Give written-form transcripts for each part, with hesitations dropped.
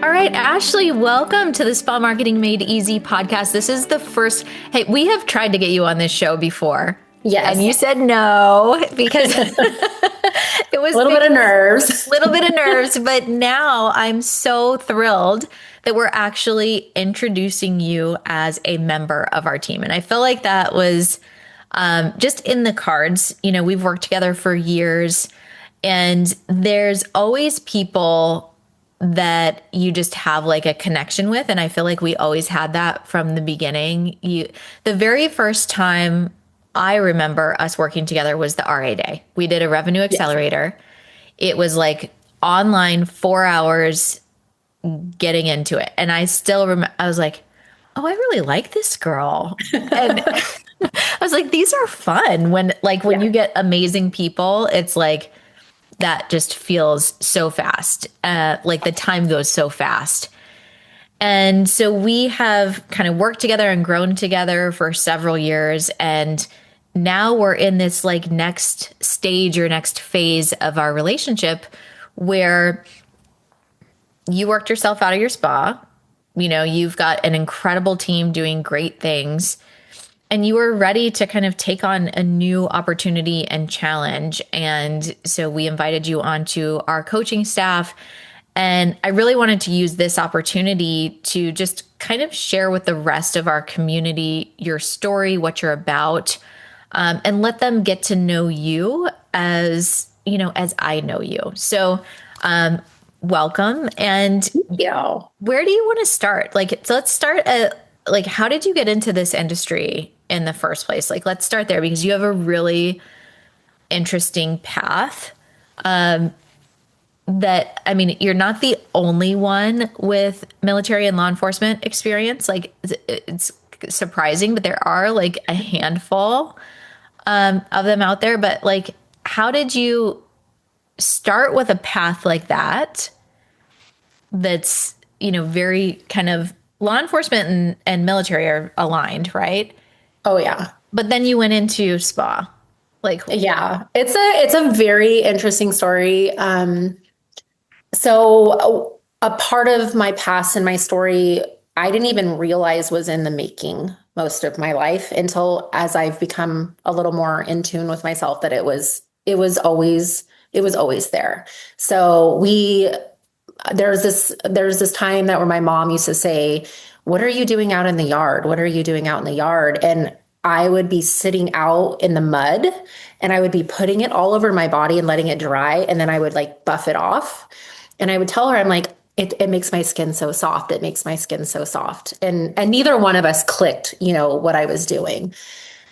All right, Ashley, welcome to the Spa Marketing Made Easy podcast. This is the first, hey, we have tried to get you on this show before. And you Yes. said no because it was A little bit of nerves. little bit of nerves, but now I'm so thrilled that we're actually introducing you as a member of our team. And I feel like that was just in the cards. You know, we've worked together for years, and there's always people that you just have like a connection with. And I feel like we always had that from the beginning. The very first time I remember us working together was the RA day. We did a revenue Yes. accelerator. It was like online 4 hours getting into it. And I still remember, I was like, oh, I really like this girl. And I was like, these are fun. When Yeah. you get amazing people, it's like, that just feels so fast. Like the time goes so fast. And so we have kind of worked together and grown together for several years. And now we're in this like next stage or next phase of our relationship where you worked yourself out of your spa. You know, you've got an incredible team doing great things, and you were ready to kind of take on a new opportunity and challenge. And so we invited you onto our coaching staff. And I really wanted to use this opportunity to just kind of share with the rest of our community your story, what you're about, and let them get to know you as, you know, as I know you. So, welcome. And Yeah. where do you want to start? Like, so let's start at like, how did you get into this industry in the first place? Like, let's start there because you have a really interesting path. That, I mean, you're not the only one with military and law enforcement experience. Like, it's surprising, but there are like a handful of them out there. But like, how did you start with a path like that? That's, you know, very kind of law enforcement and military are aligned, right? Oh yeah. But then you went into spa. Like, Yeah. It's a very interesting story. So a part of my past and my story I didn't even realize was in the making most of my life until as I've become a little more in tune with myself that it was always there. So there's this time that where my mom used to say, "What are you doing out in the yard? What are you doing out in the yard?" And I would be sitting out in the mud and I would be putting it all over my body and letting it dry. And then I would like buff it off. And I would tell her, I'm like, it makes my skin so soft. It makes my skin so soft. And neither one of us clicked, what I was doing.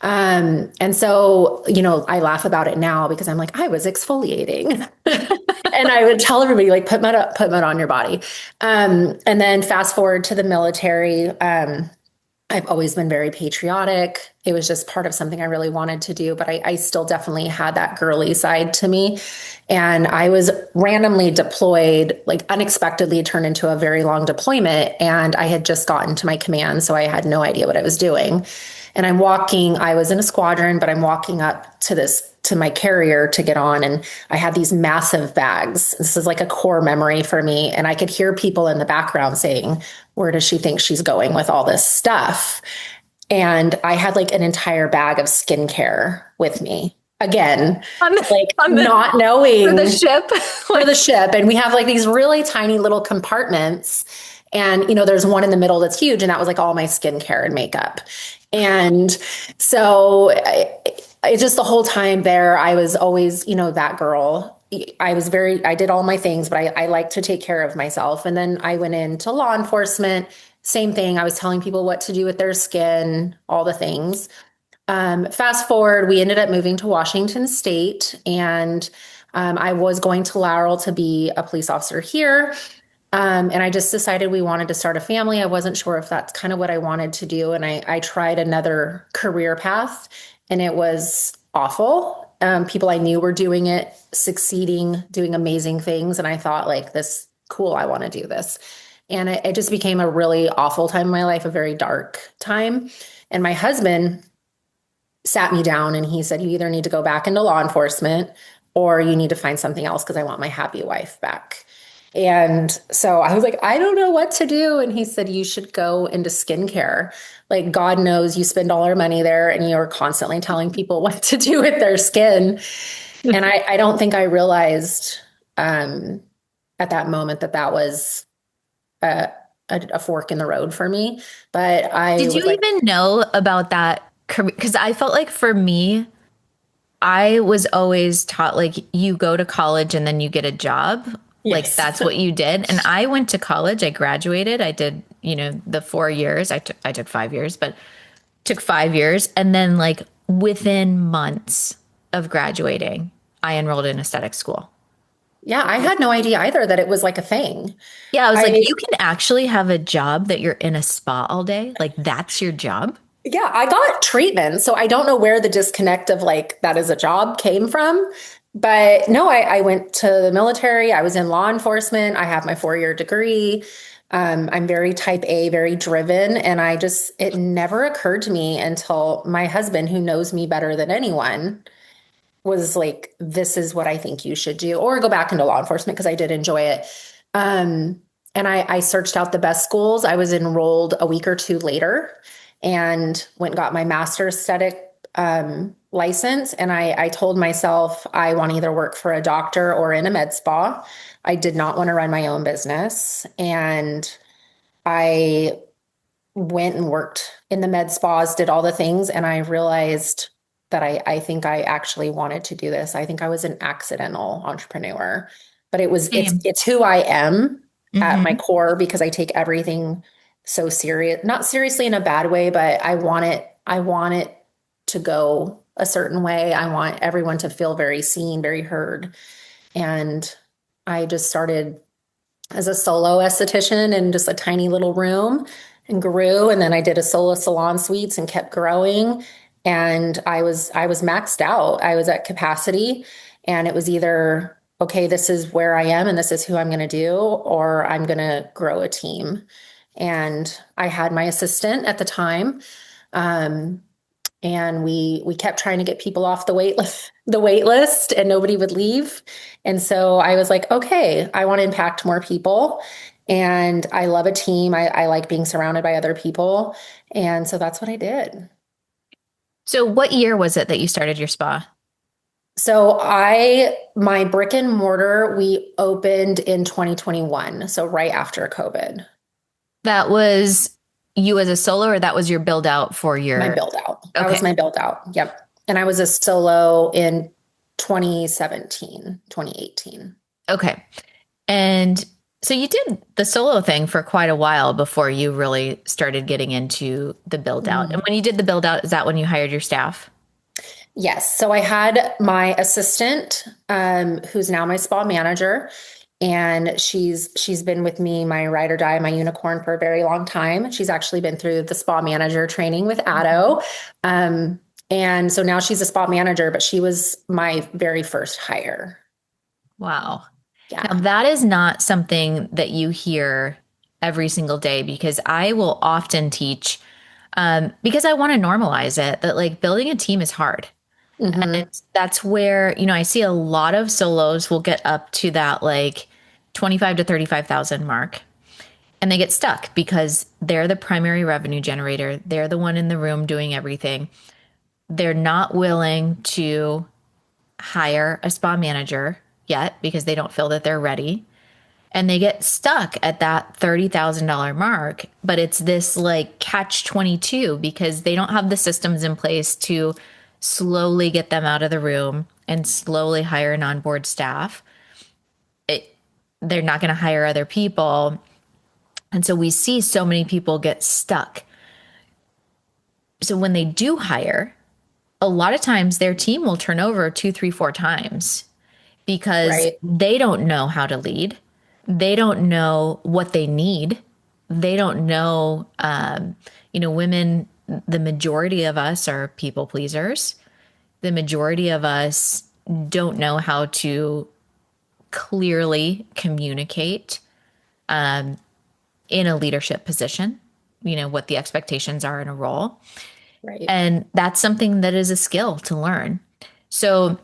And so, I laugh about it now because I'm like, I was exfoliating. And I would tell everybody, like, put mud on your body. And then fast forward to the military. I've always been very patriotic. It was just part of something I really wanted to do, but I still definitely had that girly side to me. And I was randomly deployed, like unexpectedly turned into a very long deployment. And I had just gotten to my command, so I had no idea what I was doing. And I was in a squadron, but I'm walking up to my carrier to get on. And I had these massive bags. This is like a core memory for me. And I could hear people in the background saying, where does she think she's going with all this stuff? And I had like an entire bag of skincare with me. Again, not knowing for the ship. for the ship. And we have like these really tiny little compartments. And, there's one in the middle that's huge. And that was like all my skincare and makeup. And so it just the whole time there, I was always, that girl. I did all my things, but I like to take care of myself. And then I went into law enforcement, same thing. I was telling people what to do with their skin, all the things. Fast forward, we ended up moving to Washington State, and I was going to Laurel to be a police officer here. And I just decided we wanted to start a family. I wasn't sure if that's kind of what I wanted to do. And I tried another career path, and it was awful. People I knew were doing it, succeeding, doing amazing things. And I thought, like, this, cool, I want to do this. And it just became a really awful time in my life, a very dark time. And my husband sat me down and he said, you either need to go back into law enforcement or you need to find something else because I want my happy wife back. And so I was like, I don't know what to do. And he said, you should go into skincare. Like, God knows you spend all our money there and you're constantly telling people what to do with their skin. And I don't think I realized um, at that moment that that was a, a fork in the road for me. But I Did you was like, even know about that career? Because I felt like for me, I was always taught like you go to college and then you get a job. Like yes. that's what you did. And I went to college, I graduated, I did, the 4 years. I took 5 years, but took 5 years. And then like within months of graduating, I enrolled in aesthetic school. Yeah, I had no idea either that it was like a thing. Yeah, I was like, I you can actually have a job that you're in a spa all day. Like that's your job. Yeah, I got treatment. So I don't know where the disconnect of like that is a job came from. But no, I went to the military. I was in law enforcement. I have my 4 year degree. I'm very type A, very driven. And it never occurred to me until my husband, who knows me better than anyone, was like, this is what I think you should do, or go back into law enforcement because I did enjoy it. And I searched out the best schools. I was enrolled a week or two later and went and got my master's aesthetic license. And I told myself I want to either work for a doctor or in a med spa. I did not want to run my own business. And I went and worked in the med spas, did all the things, and I realized that I think I actually wanted to do this. I think I was an accidental entrepreneur, but Same. it's who I am at my Hmm. core because I take everything so serious, not seriously in a bad way, but I want it to go a certain way. I want everyone to feel very seen, very heard. And I just started as a solo esthetician in just a tiny little room and grew. And then I did a solo salon suites and kept growing. And I was maxed out. I was at capacity, and it was either, okay, this is where I am and this is who I'm going to do, or I'm going to grow a team. And I had my assistant at the time. Um, and we kept trying to get people off the wait list, and nobody would leave. And so I was like, okay, I want to impact more people, and I love a team. I like being surrounded by other people, and so that's what I did. So what year was it that you started your spa? So my brick and mortar, we opened in 2021, so right after COVID. That was you as a solo, or that was your build out for My your. build out. That was Okay. my build out. Yep. And I was a solo in 2017, 2018. Okay. And so you did the solo thing for quite a while before you really started getting into the build out. And when you did the build out, is that when you hired your staff? Yes. So I had my assistant, who's now my spa manager, and she's been with me, my ride or die, my unicorn, for a very long time. She's actually been through the spa manager training with Addo. Um, and so now she's a spa manager, but she was my very first hire. Wow. Now, Yeah. that is not something that you hear every single day because I will often teach, because I want to normalize it, that like building a team is hard. And Hmm. that's where, I see a lot of solos will get up to that like 25 to 35,000 mark and they get stuck because they're the primary revenue generator. They're the one in the room doing everything. They're not willing to hire a spa manager yet because they don't feel that they're ready. And they get stuck at that $30,000 mark. But it's this like catch 22 because they don't have the systems in place to slowly get them out of the room and slowly hire an onboard staff. They're not going to hire other people. And so we see so many people get stuck. So when they do hire, a lot of times their team will turn over two, three, four times because Right. they don't know how to lead. They don't know what they need. They don't know, women, the majority of us are people pleasers. The majority of us don't know how to clearly communicate in a leadership position, what the expectations are in a role. Right. And that's something that is a skill to learn. So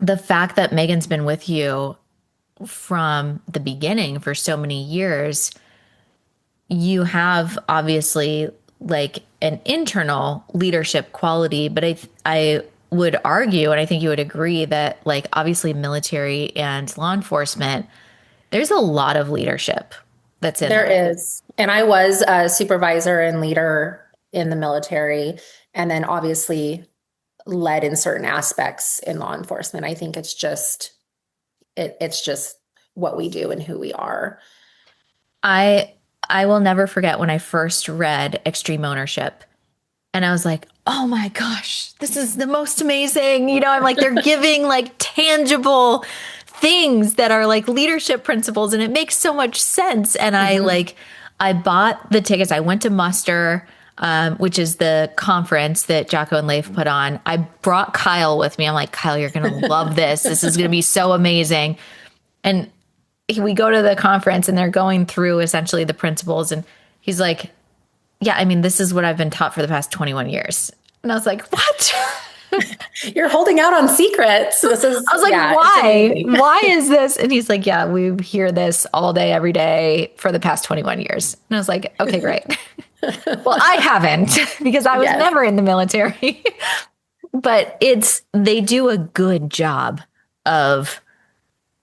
the fact that Megan's been with you from the beginning for so many years, you have obviously like an internal leadership quality, but I would argue, and I think you would agree that like obviously military and law enforcement, there's a lot of leadership that's in There there. is. And I was a supervisor and leader in the military, and then obviously led in certain aspects in law enforcement. I think it's just what we do and who we are. I I will never forget when I first read Extreme Ownership. And I was like, oh my gosh, this is the most amazing. I'm like, they're giving like tangible things that are like leadership principles, and it makes so much sense. And Mhm. I bought the tickets. I went to Muster, which is the conference that Jocko and Leif put on. I brought Kyle with me. I'm like, Kyle, you're going to love this. This is going to be so amazing. And we go to the conference and they're going through essentially the principles. And he's like, yeah, I mean, this is what I've been taught for the past 21 years. And I was like, what? You're holding out on secrets. I was like, It's why? amazing. Why is this? And he's like, yeah, we hear this all day, every day for the past 21 years. And I was like, okay, great. Well, I haven't because I was Yes, never in the military. But they do a good job of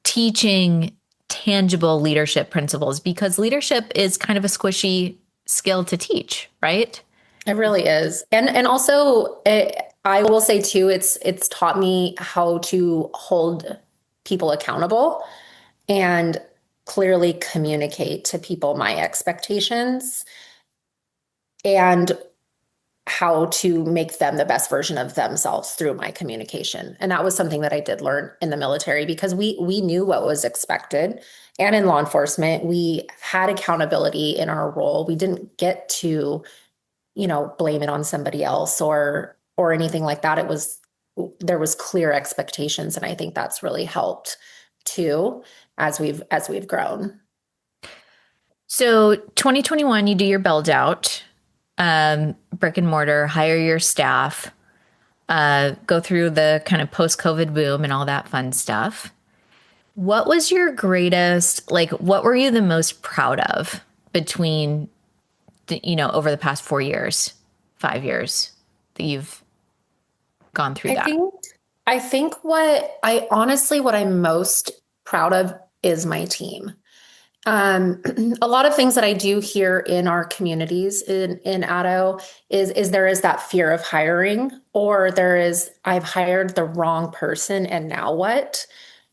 teaching tangible leadership principles because leadership is kind of a squishy skill to teach, right? it really is. And also I will say too, it's taught me how to hold people accountable and clearly communicate to people my expectations and how to make them the best version of themselves through my communication. And that was something that I did learn in the military because we knew what was expected. And in law enforcement, we had accountability in our role. We didn't get to, blame it on somebody else or anything like that. There was clear expectations, and I think that's really helped too as we've grown. So 2021, you do your build out, brick and mortar, hire your staff, go through the kind of post COVID boom and all that fun stuff. What was your greatest, like, what were you the most proud of between, over the past 4 years, 5 years that you've gone through I that? think I think what I'm most proud of is my team. Um, a lot of things that I do here in our communities in Addo is there is that fear of hiring, or there is I've hired the wrong person and now what?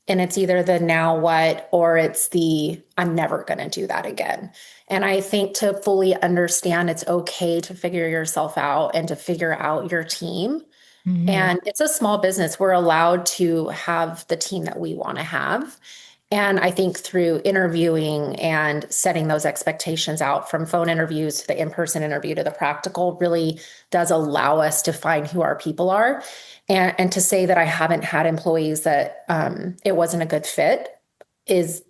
And it's either the now what or it's the I'm never going to do that again. And I think to fully understand it's okay to figure yourself out and to figure out your team, Hmm. and it's a small business. We're allowed to have the team that we want to have. And I think through interviewing and setting those expectations out from phone interviews to the in person interview to the practical really does allow us to find who our people are. And to say that I haven't had employees that it wasn't a good fit is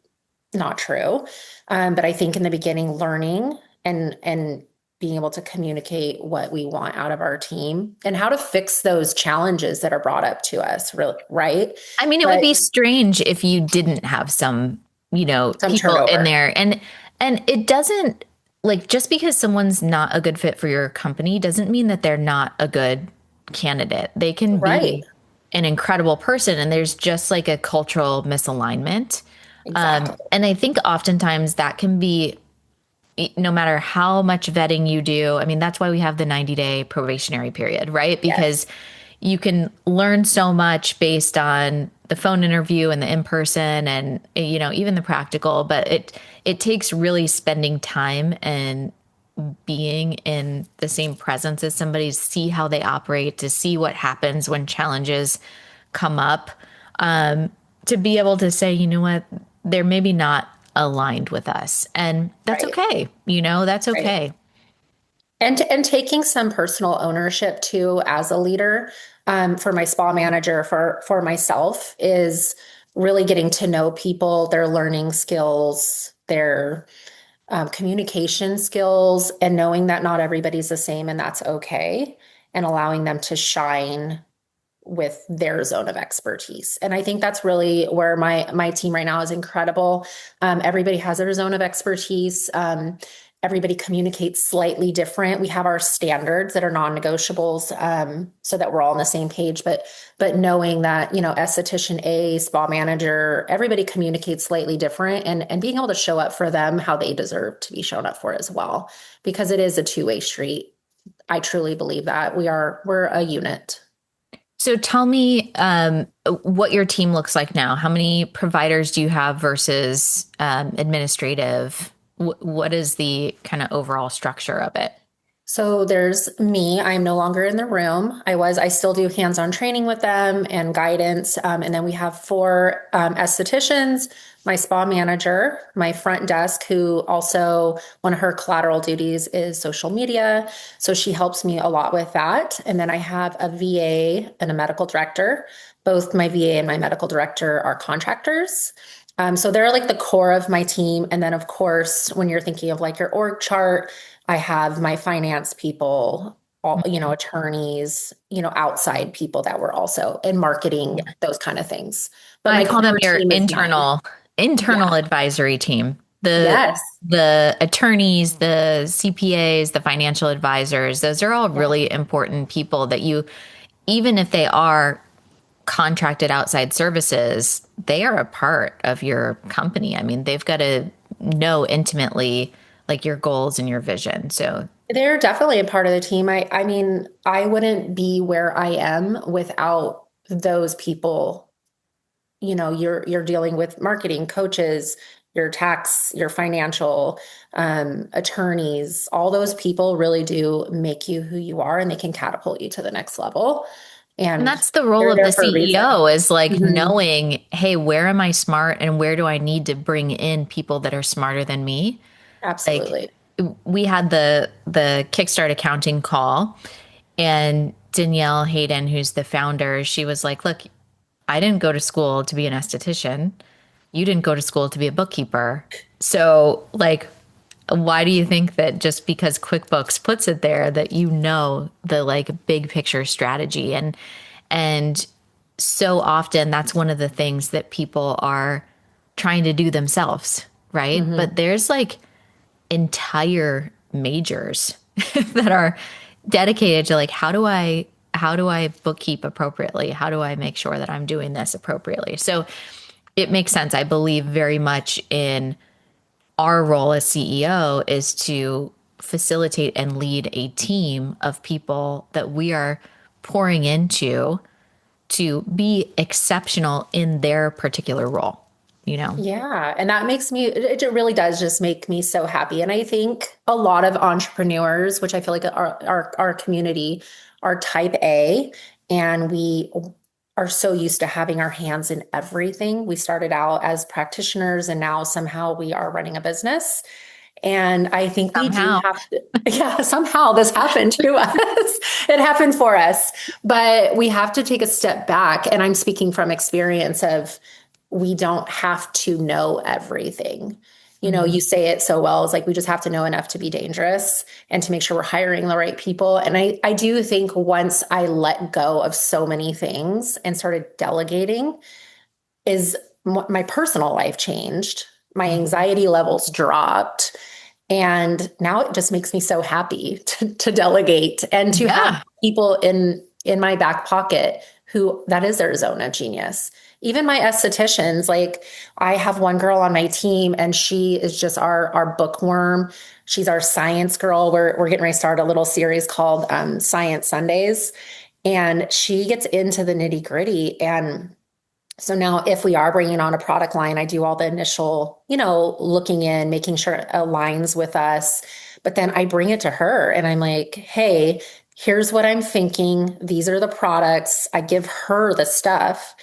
not true. But I think in the beginning, learning and being able to communicate what we want out of our team and how to fix those challenges that are brought up to us, really, right? I mean, it would But be strange if you didn't have some, some people in turnover. there. And it doesn't like just because someone's not a good fit for your company doesn't mean that they're not a good candidate. They can Right. be an incredible person and there's just like a cultural misalignment. Exactly. And I think oftentimes that can be no matter how much vetting you do. I mean, that's why we have the 90-day probationary period, right? Yes. Because you can learn so much based on the phone interview and the in person and even the practical, but it takes really spending time and being in the same presence as somebody to see how they operate, to see what happens when challenges come up, to be able to say, you know what, they're maybe not aligned with us. And that's Right. okay. That's Right. okay. And taking some personal ownership too as a leader, for my spa manager, for myself, is really getting to know people, their learning skills, their communication skills, and knowing that not everybody's the same and that's okay, and allowing them to shine with their zone of expertise. And I think that's really where my team right now is incredible. Everybody has their zone of expertise. Everybody communicates slightly different. We have our standards that are non-negotiables, so that we're all on the same page. But knowing that, esthetician A, spa manager, everybody communicates slightly different, and being able to show up for them how they deserve to be shown up for as well, because it is a two-way street. I truly believe that we're a unit. So tell me what your team looks like now. How many providers do you have versus administrative? What is the kind of overall structure of it? So there's me. I'm no longer in the room. I still do hands-on training with them and guidance. And then we have four estheticians, my spa manager, my front desk, who also one of her collateral duties is social media. So she helps me a lot with that. And then I have a VA and a medical director. Both my VA and my medical director are contractors. So they're like the core of my team. And then, of course, when you're thinking of like your org chart, I have my finance people, all, attorneys, outside people that were also in marketing, those kind of things. But I my call them core your team is nine. internal Yeah. advisory team. Yes. The attorneys, the CPAs, the financial advisors, those are all Yeah. really important people that you, even if they are contracted outside services, they are a part of your company. I mean, they've got to know intimately like your goals and your vision. So They're definitely a part of the team. I mean, I wouldn't be where I am without those people. You're dealing with marketing coaches, your tax, your financial attorneys. All those people really do make you who you are, and they can catapult you to the next level. and And that's the role they're of there the for a reason. CEO is like Mhm. knowing, hey, where am I smart and where do I need to bring in people that are smarter than me? Like Absolutely. we had the Kickstart accounting call and Danielle Hayden, who's the founder, she was like, look, I didn't go to school to be an esthetician. You didn't go to school to be a bookkeeper. So, like, why do you think that just because QuickBooks puts it there that the like big picture strategy and so often that's one of the things that people are trying to do themselves, right? Hmm. But there's like entire majors that are dedicated to like how do I bookkeep appropriately? How do I make sure that I'm doing this appropriately? So it makes sense. I believe very much in our role as CEO is to facilitate and lead a team of people that we are pouring into to be exceptional in their particular role, you know? Yeah, and that makes me, it really does just make me so happy. And I think a lot of entrepreneurs, which I feel like our community, are type A, and we are so used to having our hands in everything. We started out as practitioners, and now somehow we are running a business. And I think we do Somehow. have to, yeah, somehow this happened to us. It happened for us. But we have to take a step back. And I'm speaking from experience of we don't have to know everything. Mhm. You say it so well. It's like we just have to know enough to be dangerous and to make sure we're hiring the right people. And I do think once I let go of so many things and started delegating, is my personal life changed. My Mhm. anxiety levels dropped. And now it just makes me so happy to delegate and to have Yeah. people in my back pocket who that is their zone of genius. Even my estheticians, like I have one girl on my team and she is just our bookworm. She's our science girl. We're getting ready to start a little series called Science Sundays. And she gets into the nitty gritty. And so now if we are bringing on a product line, I do all the initial, looking in, making sure it aligns with us. But then I bring it to her and I'm like, hey, here's what I'm thinking. These are the products. I give her the stuff.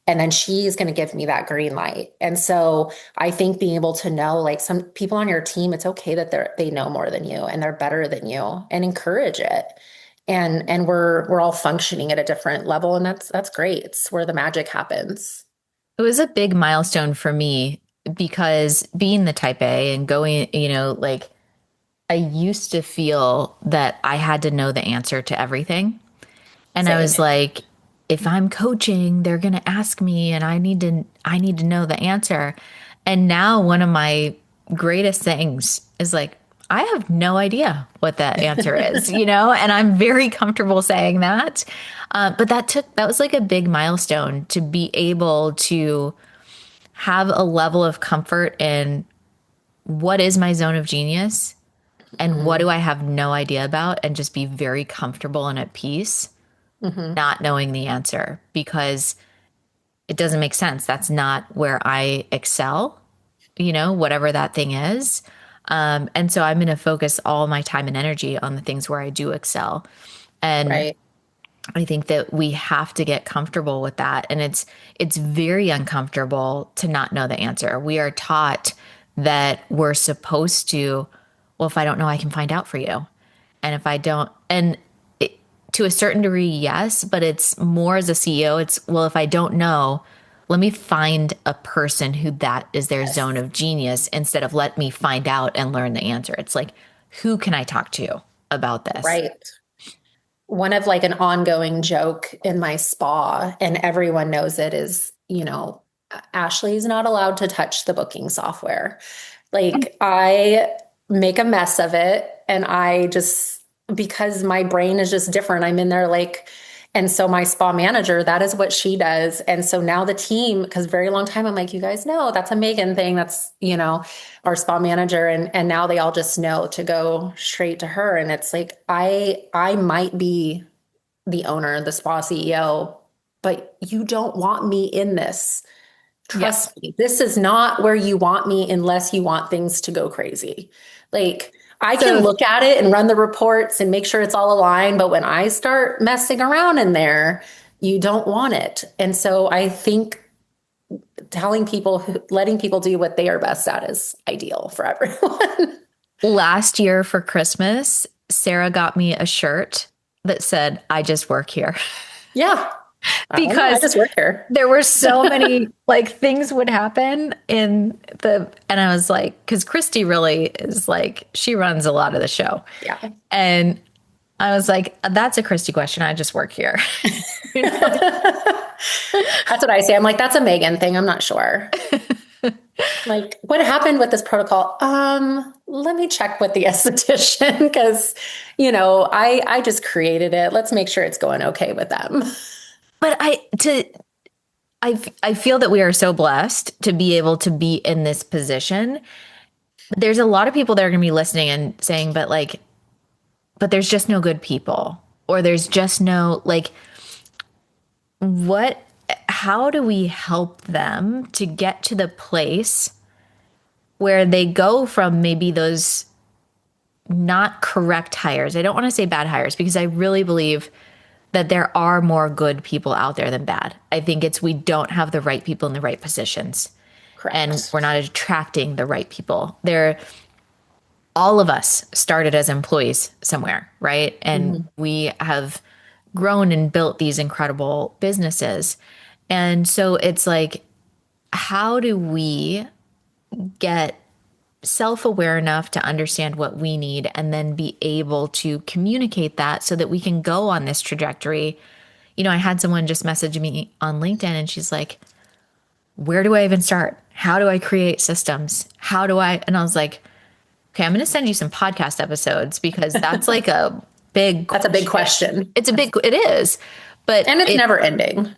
And then she's going to give me that green light. And so I think being able to know, like some people on your team, it's okay that they know more than you and they're better than you, and encourage it. And we're all functioning at a different level, and that's great. It's where the magic happens. It was a big milestone for me because being the type A and going, like I used to feel that I had to know the answer to everything. And I Same. was like, if I'm coaching, they're going to ask me and I need to know the answer. And now one of my greatest things is like, I have no idea what that answer is, and I'm very comfortable saying that. But that was like a big milestone to be able to have a level of comfort in what is my zone of genius and what Hmm. do I have no idea about, and just be very comfortable and at peace Hmm. not knowing the answer because it doesn't make sense. That's not where I excel, whatever that thing is. And so I'm going to focus all my time and energy on the things where I do excel. And Right. I think that we have to get comfortable with that. And it's very uncomfortable to not know the answer. We are taught that we're supposed to, well, if I don't know, I can find out for you. And if I don't, and it, to a certain degree, yes, but it's more as a CEO, it's, well, if I don't know, let me find a person who that is their zone Yes. of genius instead of let me find out and learn the answer. It's like, who can I talk to about this? Right. One of like an ongoing joke in my spa, and everyone knows it, is, Ashley's not allowed to touch the booking software. Like I make a mess of it and I just, because my brain is just different, I'm in there like, and so my spa manager, that is what she does. And so now the team, because very long time I'm like, you guys know that's a Megan thing. That's, our spa manager. And now they all just know to go straight to her. And it's like, I might be the owner, the spa CEO, but you don't want me in this. Yes. Trust me, this is not where you want me unless you want things to go crazy. Like, I can So look at it and run the reports and make sure it's all aligned, but when I start messing around in there, you don't want it. And so I think letting people do what they are best at is ideal for everyone. last year for Christmas, Sarah got me a shirt that said, I just work here. Yeah. I don't know. I Because just work here. there were so many like things would happen and I was like, because Christy really is like, she runs a lot of the show. Yeah. And I was like, that's a Christy question. I just work here. you know? That's what I say. I'm like, that's a Megan thing. I'm not sure. Like, what happened with this protocol? Let me check with the esthetician because, I just created it. Let's make sure it's going okay with them. But I feel that we are so blessed to be able to be in this position. There's a lot of people that are going to be listening and saying, but there's just no good people, or there's just no like, what, how do we help them to get to the place where they go from maybe those not correct hires? I don't want to say bad hires because I really believe that there are more good people out there than bad. I think it's we don't have the right people in the right positions and Correct. we're not attracting the right people. All of us started as employees somewhere, right? And Mhm. we have grown and built these incredible businesses. And so it's like, how do we get self aware enough to understand what we need and then be able to communicate that so that we can go on this trajectory? I had someone just message me on LinkedIn and she's like, where do I even start? How do I create systems? How do I? And I was like, okay, I'm going to send you some podcast episodes because that's like a big That's a big question. question. It is, but And it's never ending.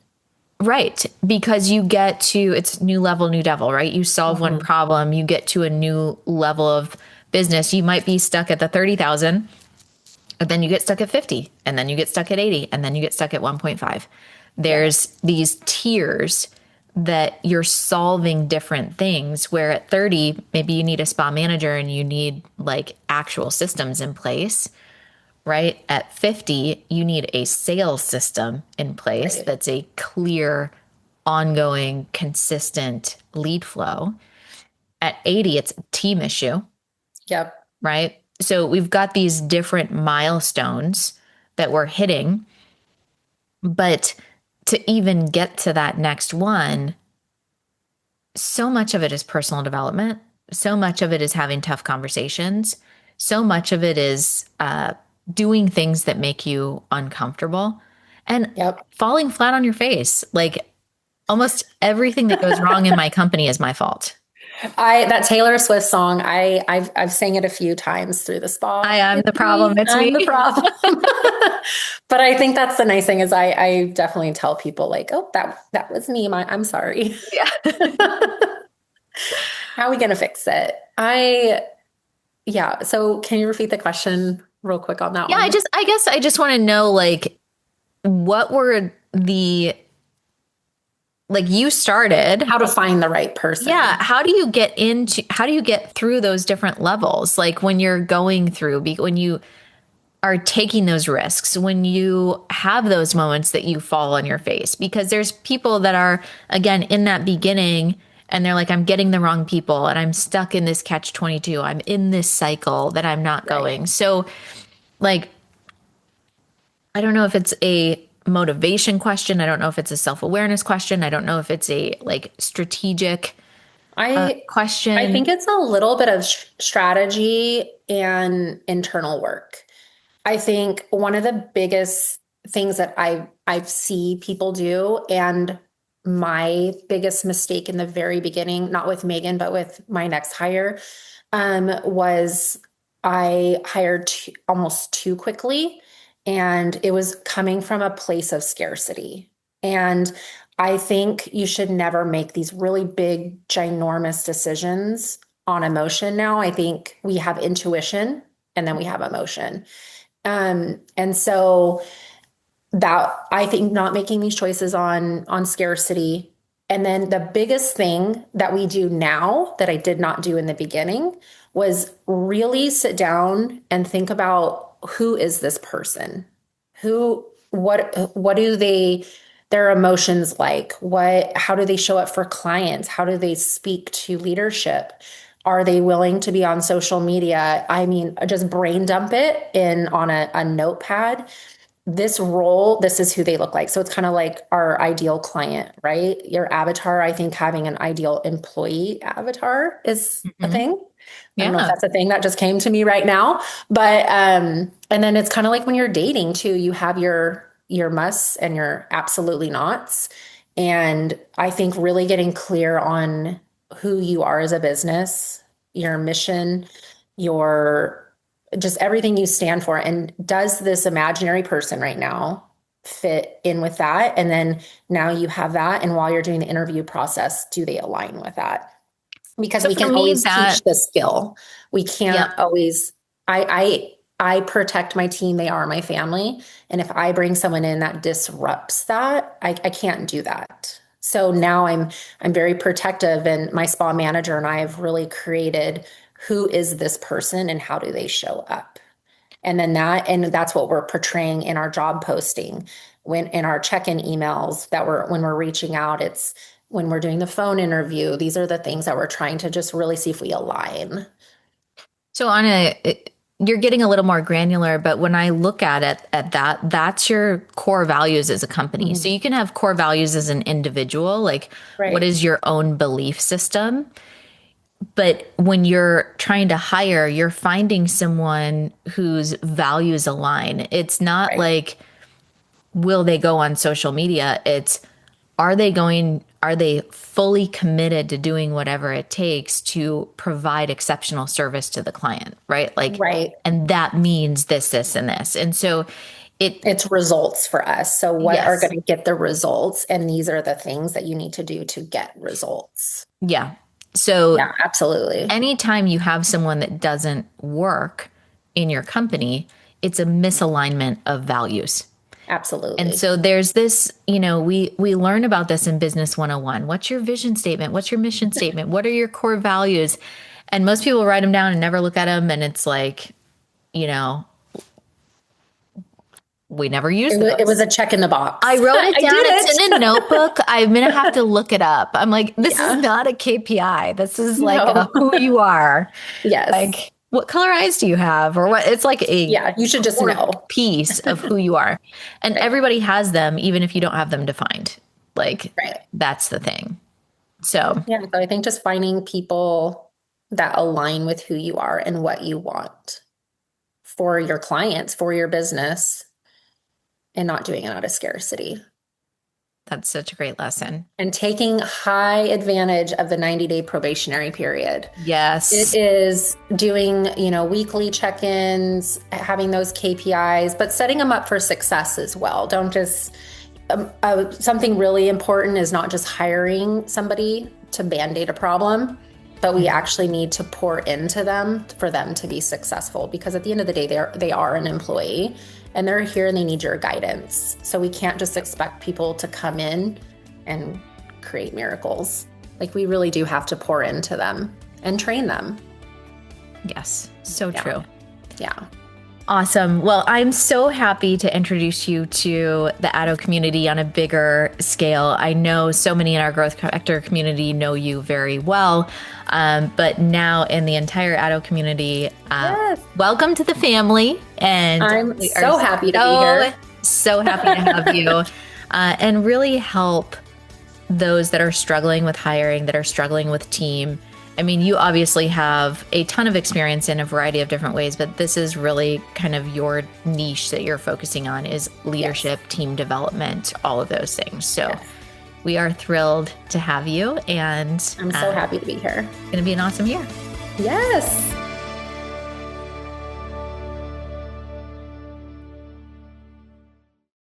right, because you get to, it's new level, new devil, right? You solve one Mhm. problem, you get to a new level of business. You might be stuck at the 30,000, but then you get stuck at 50, and then you get stuck at 80, and then you get stuck at 1.5. Yeah. There's these tiers that you're solving different things where at 30, maybe you need a spa manager and you need like actual systems in place, right? At 50, you need a sales system in place Right. that's a clear, ongoing, consistent lead flow. At 80, it's a team issue, Yep. right? So we've got these different milestones that we're hitting, but to even get to that next one, so much of it is personal development. So much of it is having tough conversations. So much of it is doing things that make you uncomfortable. and Yep. falling flat on your face. Like almost everything that goes wrong in my company is my fault. I that Taylor Swift song, I've sang it a few times through the spa. I am It's the problem. me, It's I'm me. the problem. But I think that's the nice thing is I definitely tell people like, oh, that was me. I'm sorry. Yeah. How are we gonna fix it? Yeah. So can you repeat the question real quick on that Yeah, one? I guess I just want to know like what were the like you started. How to find the right Yeah, person. how do you get through those different levels? Like when you're going through, when you are taking those risks, when you have those moments that you fall on your face, because there's people that are, again, in that beginning and they're like, I'm getting the wrong people and I'm stuck in this catch 22. I'm in this cycle that I'm not Right. going. So, like, I don't know if it's a motivation question. I don't know if it's a self awareness question. I don't know if it's a like strategic I I question. think it's a little bit of strategy and internal work. I think one of the biggest things that I see people do, and my biggest mistake in the very beginning, not with Megan, but with my next hire, was I hired almost too quickly, and it was coming from a place of scarcity. And I think you should never make these really big, ginormous decisions on emotion now. I think we have intuition and then we have emotion. And so that I think not making these choices on scarcity. And then the biggest thing that we do now that I did not do in the beginning was really sit down and think about who is this person? Who what do their emotions like? How do they show up for clients? How do they speak to leadership? Are they willing to be on social media? I mean, just brain dump it in on a notepad. This role, this is who they look like. So it's kind of like our ideal client, right? Your avatar, I think having an ideal employee avatar is a Mhm. thing. I don't know if Yeah. that's a thing that just came to me right now, but and then it's kind of like when you're dating too, you have your musts and your absolutely nots. And I think really getting clear on who you are as a business, your mission, your just everything you stand for. And does this imaginary person right now fit in with that? And then now you have that. And while you're doing the interview process, do they align with that? Because So we for can me, always teach the skill. We yep. can't always, I protect my team. They are my family. And if I bring someone in that disrupts that, I can't do that. So now I'm very protective, and my spa manager and I have really created who is this person and how do they show up. And that's what we're portraying in our job posting, when in our check-in emails that when we're reaching out, it's when we're doing the phone interview. These are the things that we're trying to just really see if we align. So you're getting a little more granular, but when I look at it at that, that's your core values as a company. So Mhm. you can have core values as an individual, like what Right. is your own belief system? But when you're trying to hire, you're finding someone whose values align. It's not Right. like will they go on social media? It's are they fully committed to doing whatever it takes to provide exceptional service to the client, right? Like, Right. and that means this, and this. And so it, It's results for us. So what are yes. going to get the results? And these are the things that you need to do to get results. Yeah. So Yeah, absolutely. anytime you have someone that doesn't work in your company, it's a misalignment of values. And Absolutely. so there's this, we learn about this in Business 101. What's your vision statement? What's your mission statement? What are your core values? And most people write them down and never look at them. And it's like, you know, we never use It was those. a check in the I box. wrote it I down. did It's in a it. notebook. I'm going to have to look it up. I'm like, this is Yeah. not a KPI. This is like a No. who you are. Yes. Like, what color eyes do you have? Or what? It's like a Yeah, you should just core know. piece of who you are. And Right. everybody has them, even if you don't have them defined. Like, Right. that's the thing. So, Yeah. So I think just finding people that align with who you are and what you want for your clients, for your business, and not doing it out of scarcity. That's such a great lesson. And taking high advantage of the 90-day probationary period. Yes. It is doing, weekly check-ins, having those KPIs, but setting them up for success as well. Don't just, something really important is not just hiring somebody to band-aid a problem, but we actually need to pour into them for them to be successful, because at the end of the day, they are an employee and they're here and they need your guidance. So we can't just expect people to come in and create miracles. Like, we really do have to pour into them and train them. Yes. So true. Yeah. Awesome. Well, I'm so happy to introduce you to the Addo community on a bigger scale. I know so many in our Growth Vector community know you very well, but now in the entire Addo community, Yes. welcome to the family. And I'm so happy to be here. So happy to have you and really help those that are struggling with hiring, that are struggling with team. I mean, you obviously have a ton of experience in a variety of different ways, but this is really kind of your niche that you're focusing on, is leadership, team development, all of those things. So we are thrilled to have you, and I'm so happy to be here. It's going to be an awesome year. Yes.